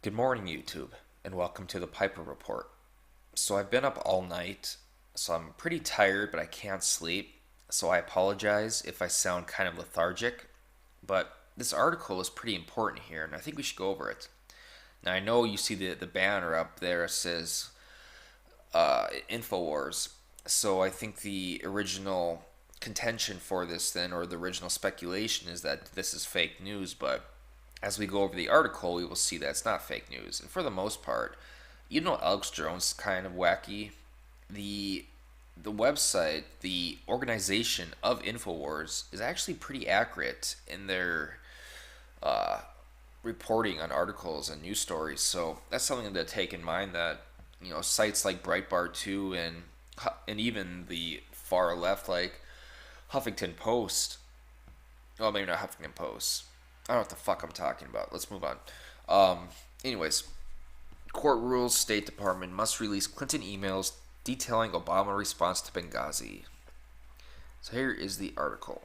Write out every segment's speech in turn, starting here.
Good morning, YouTube, and welcome to the Piper Report. So, I've been up all night, so I'm pretty tired, but I can't sleep. So, I apologize if I sound kind of lethargic, but this article is pretty important here, and I think we should go over it. Now, I know you see the banner up there, it says InfoWars, so I think the original contention for this, then, or the original speculation, is that this is fake news, but as we go over the article, we will see that it's not fake news. And for the most part, Alex Jones is kind of wacky. The the website, the organization of Infowars, is actually pretty accurate in their uh, reporting on articles and news stories. So that's something to take in mind. That sites like Breitbart too, and even the far left like Huffington Post. Well, maybe not Huffington Post. I don't know what the fuck I'm talking about. Let's move on. Anyways, court rules State Department must release Clinton emails detailing Obama response to Benghazi. So here is the article.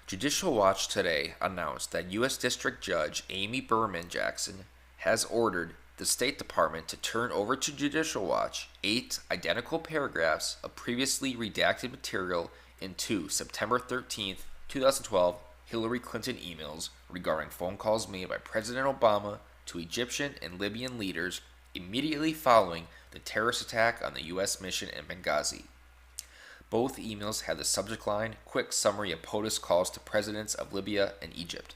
Judicial Watch today announced that U.S. District Judge Amy Berman Jackson has ordered the State Department to turn over to Judicial Watch 8 identical paragraphs of previously redacted material in 2 September 13th, 2012 Hillary Clinton emails regarding phone calls made by President Obama to Egyptian and Libyan leaders immediately following the terrorist attack on the U.S. mission in Benghazi. Both emails had the subject line, "Quick summary of POTUS calls to presidents of Libya and Egypt,"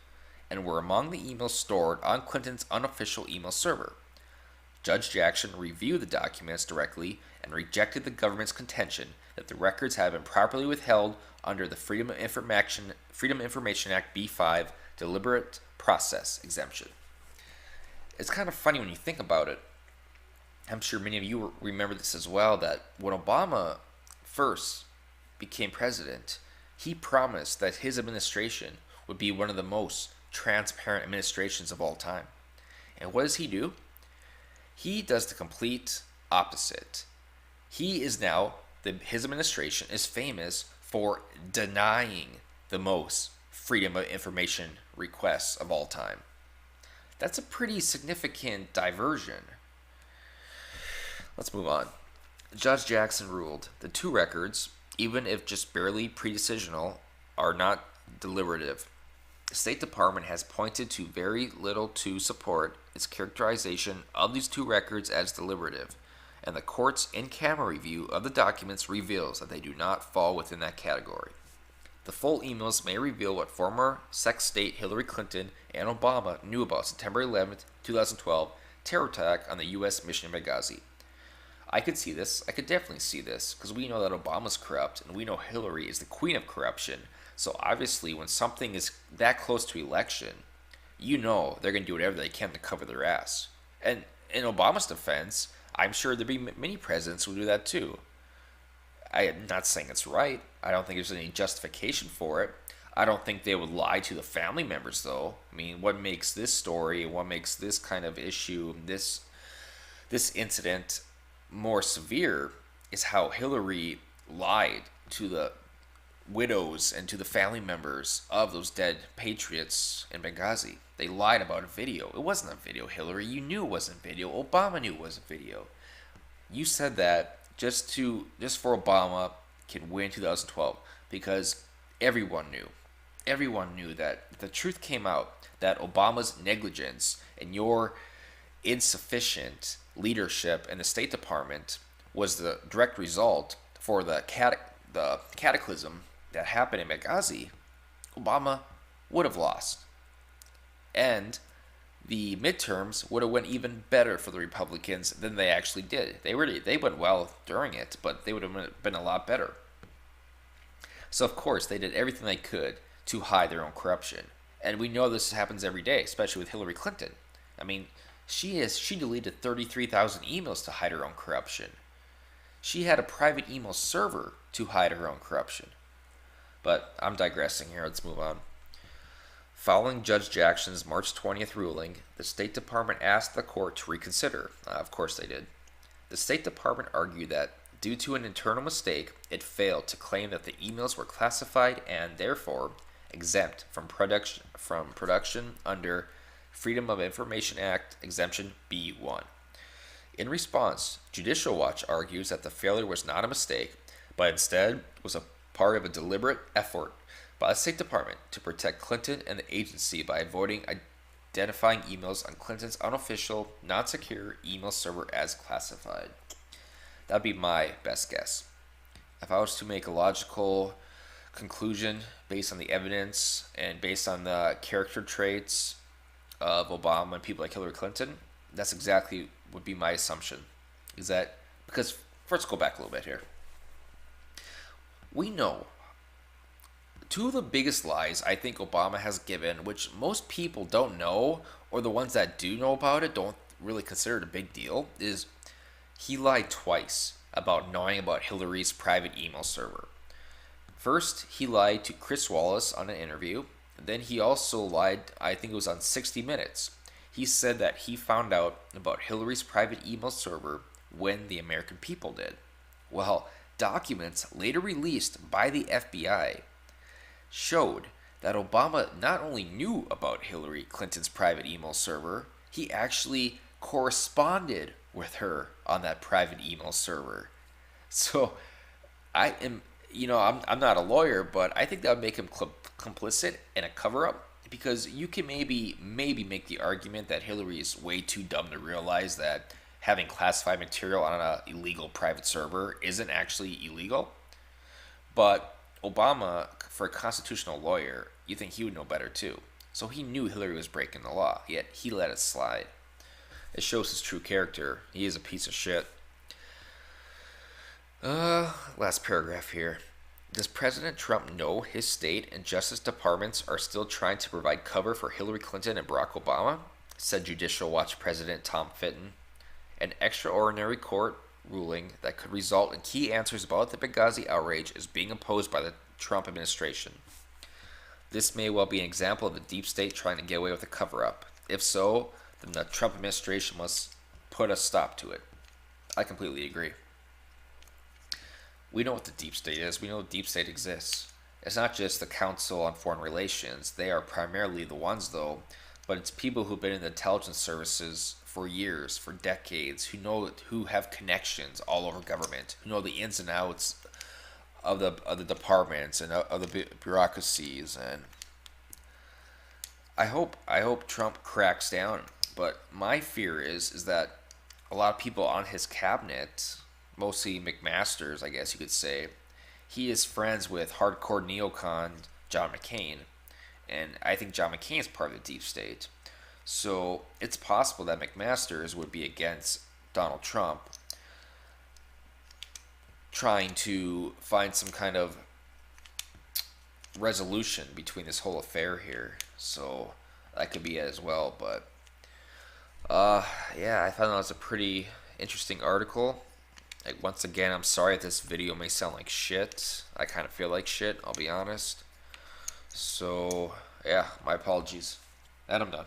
and were among the emails stored on Clinton's unofficial email server. Judge Jackson reviewed the documents directly and rejected the government's contention that the records had been properly withheld under the Freedom of Information Act B5 deliberate process exemption. It's kind of funny when you think about it. I'm sure many of you remember this as well, that when Obama first became president, he promised that his administration would be one of the most transparent administrations of all time. And what does he do? He does the complete opposite. He is now, his administration is famous for denying the most freedom of information requests of all time. That's a pretty significant diversion. Let's move on. Judge Jackson ruled the two records, even if just barely pre-decisional, are not deliberative. The State Department has pointed to very little to support its characterization of these two records as deliberative, and the court's in-camera review of the documents reveals that they do not fall within that category. The full emails may reveal what former State Hillary Clinton and Obama knew about September 11th, 2012 terror attack on the U.S. mission in Benghazi. I could see this. I could definitely see this, because we know that Obama's corrupt, and we know Hillary is the queen of corruption. So obviously, when something is that close to election, they're going to do whatever they can to cover their ass. And in Obama's defense, I'm sure there'd be many presidents who would do that too. I am not saying it's right. I don't think there's any justification for it. I don't think they would lie to the family members, though. I mean, what makes this story, what makes this kind of issue, this incident more severe is how Hillary lied to the widows and to the family members of those dead patriots in Benghazi. They lied about a video. It wasn't a video, Hillary. You knew it wasn't video. Obama knew it wasn't video. You said that just for Obama can win 2012, because everyone knew that the truth came out, that Obama's negligence and your insufficient leadership in the State Department was the direct result for the cataclysm that happened in Benghazi. Obama would have lost, and the midterms would have went even better for the Republicans than they actually did. They went well during it, but they would have been a lot better. So of course they did everything they could to hide their own corruption, and we know this happens every day, especially with Hillary Clinton. I mean, she deleted 33,000 emails to hide her own corruption. She had a private email server to hide her own corruption. But I'm digressing here. Let's move on. Following Judge Jackson's March 20th ruling, the State Department asked the court to reconsider. Of course they did. The State Department argued that, due to an internal mistake, it failed to claim that the emails were classified and, therefore, exempt from production under Freedom of Information Act, Exemption B1. In response, Judicial Watch argues that the failure was not a mistake, but instead was a part of a deliberate effort by the State Department to protect Clinton and the agency by avoiding identifying emails on Clinton's unofficial, non-secure email server as classified. That'd be my best guess. If I was to make a logical conclusion based on the evidence and based on the character traits of Obama and people like Hillary Clinton, that's exactly would be my assumption. Is that because first go back a little bit here. We know two of the biggest lies I think Obama has given, which most people don't know, or the ones that do know about it don't really consider it a big deal, is he lied twice about knowing about Hillary's private email server. First, he lied to Chris Wallace on an interview. Then he also lied, I think it was on 60 Minutes. He said that he found out about Hillary's private email server when the American people did. Well, documents later released by the FBI showed that Obama not only knew about Hillary Clinton's private email server, he actually corresponded with her on that private email server. So I'm not a lawyer, but I think that would make him complicit in a cover-up, because you can maybe make the argument that Hillary is way too dumb to realize that having classified material on an illegal private server isn't actually illegal. But Obama, for a constitutional lawyer, you think he would know better too. So he knew Hillary was breaking the law, yet he let it slide. It shows his true character. He is a piece of shit. Last paragraph here. Does President Trump know his state and Justice Departments are still trying to provide cover for Hillary Clinton and Barack Obama? Said Judicial Watch President Tom Fitton. An extraordinary court ruling that could result in key answers about the Benghazi outrage is being imposed by the Trump administration. This may well be an example of the deep state trying to get away with a cover-up. If so, then the Trump administration must put a stop to it. I completely agree. We know what the deep state is. We know the deep state exists. It's not just the Council on Foreign Relations. They are primarily the ones, though, but it's people who've been in the intelligence services for years, for decades, who have connections all over government, who know the ins and outs of the departments and of the bureaucracies. And I hope Trump cracks down. But my fear is that a lot of people on his cabinet, mostly McMaster's, I guess you could say, he is friends with hardcore neocon John McCain. And I think John McCain is part of the deep state. So it's possible that McMaster's would be against Donald Trump, trying to find some kind of resolution between this whole affair here. So that could be it as well. But yeah, I thought that was a pretty interesting article. Like, once again, I'm sorry if this video may sound like shit. I kind of feel like shit, I'll be honest. So yeah, my apologies. And I'm done.